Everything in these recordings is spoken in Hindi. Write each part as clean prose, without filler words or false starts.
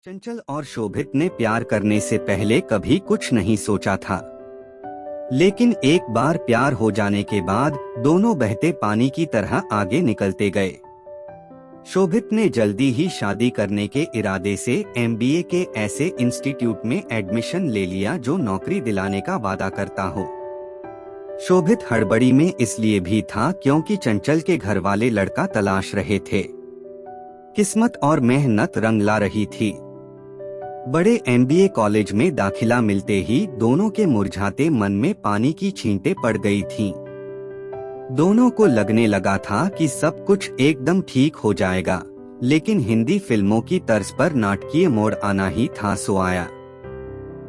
चंचल और शोभित ने प्यार करने से पहले कभी कुछ नहीं सोचा था, लेकिन एक बार प्यार हो जाने के बाद दोनों बहते पानी की तरह आगे निकलते गए। शोभित ने जल्दी ही शादी करने के इरादे से एमबीए के ऐसे इंस्टीट्यूट में एडमिशन ले लिया जो नौकरी दिलाने का वादा करता हो। शोभित हड़बड़ी में इसलिए भी था क्योंकि चंचल के घर वाले लड़का तलाश रहे थे। किस्मत और मेहनत रंग ला रही थी। बड़े एमबीए कॉलेज में दाखिला मिलते ही दोनों के मुरझाते मन में पानी की छींटें पड़ गई थीं। दोनों को लगने लगा था कि सब कुछ एकदम ठीक हो जाएगा, लेकिन हिंदी फिल्मों की तर्ज पर नाटकीय मोड़ आना ही था सो आया।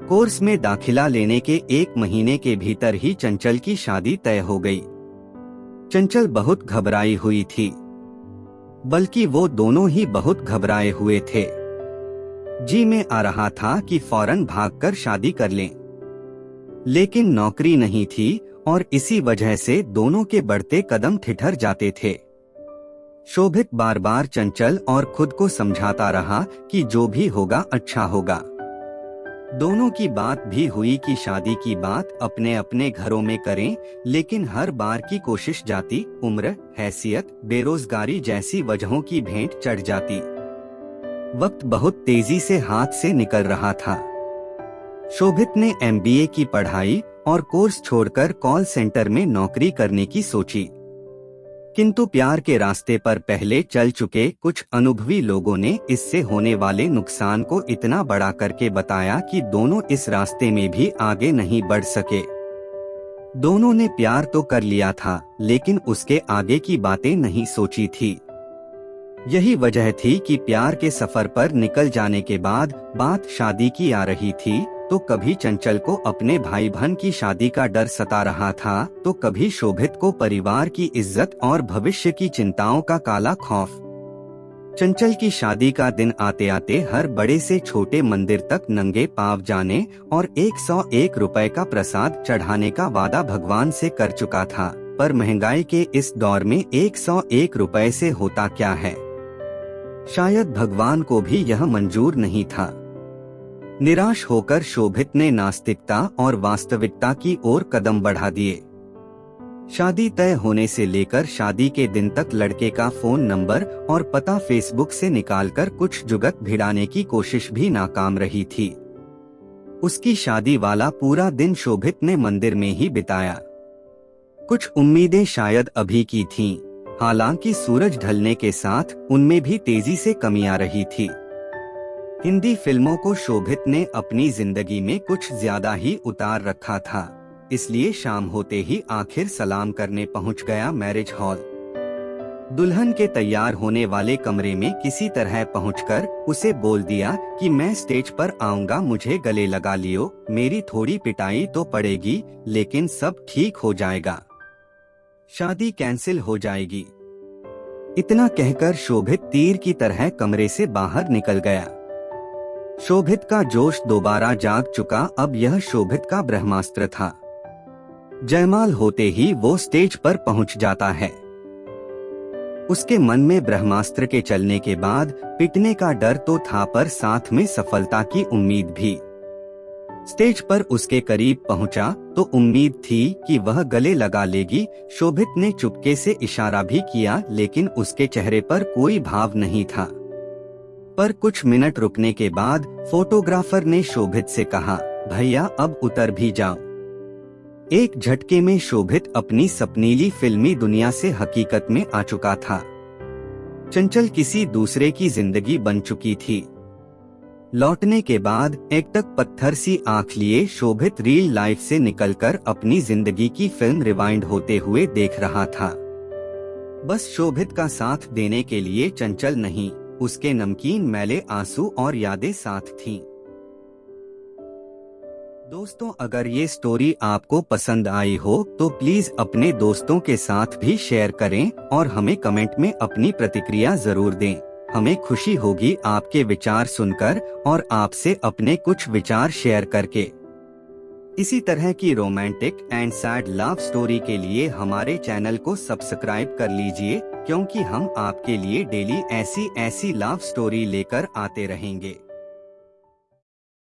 कोर्स में दाखिला लेने के 1 महीने के भीतर ही चंचल की शादी तय हो गई। चंचल बहुत घबराई हुई थी, बल्कि वो दोनों ही बहुत घबराए हुए थे। जी में आ रहा था कि फौरन भागकर शादी कर लें, लेकिन नौकरी नहीं थी और इसी वजह से दोनों के बढ़ते कदम ठिठर जाते थे। शोभित बार बार चंचल और खुद को समझाता रहा कि जो भी होगा अच्छा होगा। दोनों की बात भी हुई कि शादी की बात अपने अपने घरों में करें, लेकिन हर बार की कोशिश जाती उम्र, हैसियत, बेरोजगारी जैसी वजहों की भेंट चढ़ जाती। वक्त बहुत तेजी से हाथ से निकल रहा था। शोभित ने एमबीए की पढ़ाई और कोर्स छोड़कर कॉल सेंटर में नौकरी करने की सोची, किंतु प्यार के रास्ते पर पहले चल चुके कुछ अनुभवी लोगों ने इससे होने वाले नुकसान को इतना बड़ा करके बताया कि दोनों इस रास्ते में भी आगे नहीं बढ़ सके। दोनों ने प्यार तो कर लिया था, लेकिन उसके आगे की बातें नहीं सोची थी। यही वजह थी कि प्यार के सफर पर निकल जाने के बाद बात शादी की आ रही थी, तो कभी चंचल को अपने भाई बहन की शादी का डर सता रहा था, तो कभी शोभित को परिवार की इज्जत और भविष्य की चिंताओं का काला खौफ। चंचल की शादी का दिन आते आते हर बड़े से छोटे मंदिर तक नंगे पांव जाने और 101 रुपए का प्रसाद चढ़ाने का वादा भगवान से कर चुका था, पर महंगाई के इस दौर में 101 रुपए से होता क्या है। शायद भगवान को भी यह मंजूर नहीं था। निराश होकर शोभित ने नास्तिकता और वास्तविकता की ओर कदम बढ़ा दिए। शादी तय होने से लेकर शादी के दिन तक लड़के का फोन नंबर और पता फेसबुक से निकालकर कुछ जुगत भिड़ाने की कोशिश भी नाकाम रही थी। उसकी शादी वाला पूरा दिन शोभित ने मंदिर में ही बिताया। कुछ उम्मीदें शायद अभी की थीं, हालांकि सूरज ढलने के साथ उनमें भी तेजी से कमी आ रही थी। हिंदी फिल्मों को शोभित ने अपनी जिंदगी में कुछ ज्यादा ही उतार रखा था, इसलिए शाम होते ही आखिर सलाम करने पहुंच गया मैरिज हॉल। दुल्हन के तैयार होने वाले कमरे में किसी तरह पहुंचकर उसे बोल दिया कि मैं स्टेज पर आऊंगा, मुझे गले लगा लियो, मेरी थोड़ी पिटाई तो पड़ेगी, लेकिन सब ठीक हो जाएगा, शादी कैंसिल हो जाएगी। इतना कहकर शोभित तीर की तरह कमरे से बाहर निकल गया। शोभित का जोश दोबारा जाग चुका, अब यह शोभित का ब्रह्मास्त्र था। जयमाल होते ही वो स्टेज पर पहुंच जाता है। उसके मन में ब्रह्मास्त्र के चलने के बाद पिटने का डर तो था, पर साथ में सफलता की उम्मीद भी। स्टेज पर उसके करीब पहुंचा तो उम्मीद थी कि वह गले लगा लेगी। शोभित ने चुपके से इशारा भी किया, लेकिन उसके चेहरे पर कोई भाव नहीं था। पर कुछ मिनट रुकने के बाद फोटोग्राफर ने शोभित से कहा, भैया अब उतर भी जाओ। एक झटके में शोभित अपनी सपनीली फिल्मी दुनिया से हकीकत में आ चुका था। चंचल किसी दूसरे की जिंदगी बन चुकी थी। लौटने के बाद एकटक पत्थर सी आंख लिए शोभित रियल लाइफ से निकलकर अपनी जिंदगी की फिल्म रिवाइंड होते हुए देख रहा था। बस शोभित का साथ देने के लिए चंचल नहीं, उसके नमकीन मैले आंसू और यादें साथ थीं। दोस्तों, अगर ये स्टोरी आपको पसंद आई हो तो प्लीज अपने दोस्तों के साथ भी शेयर करें और हमें कमेंट में अपनी प्रतिक्रिया जरूर दें। हमें खुशी होगी आपके विचार सुनकर और आपसे अपने कुछ विचार शेयर करके। इसी तरह की romantic and sad love story के लिए हमारे चैनल को सब्सक्राइब कर लीजिए, क्योंकि हम आपके लिए डेली ऐसी लव स्टोरी लेकर आते रहेंगे।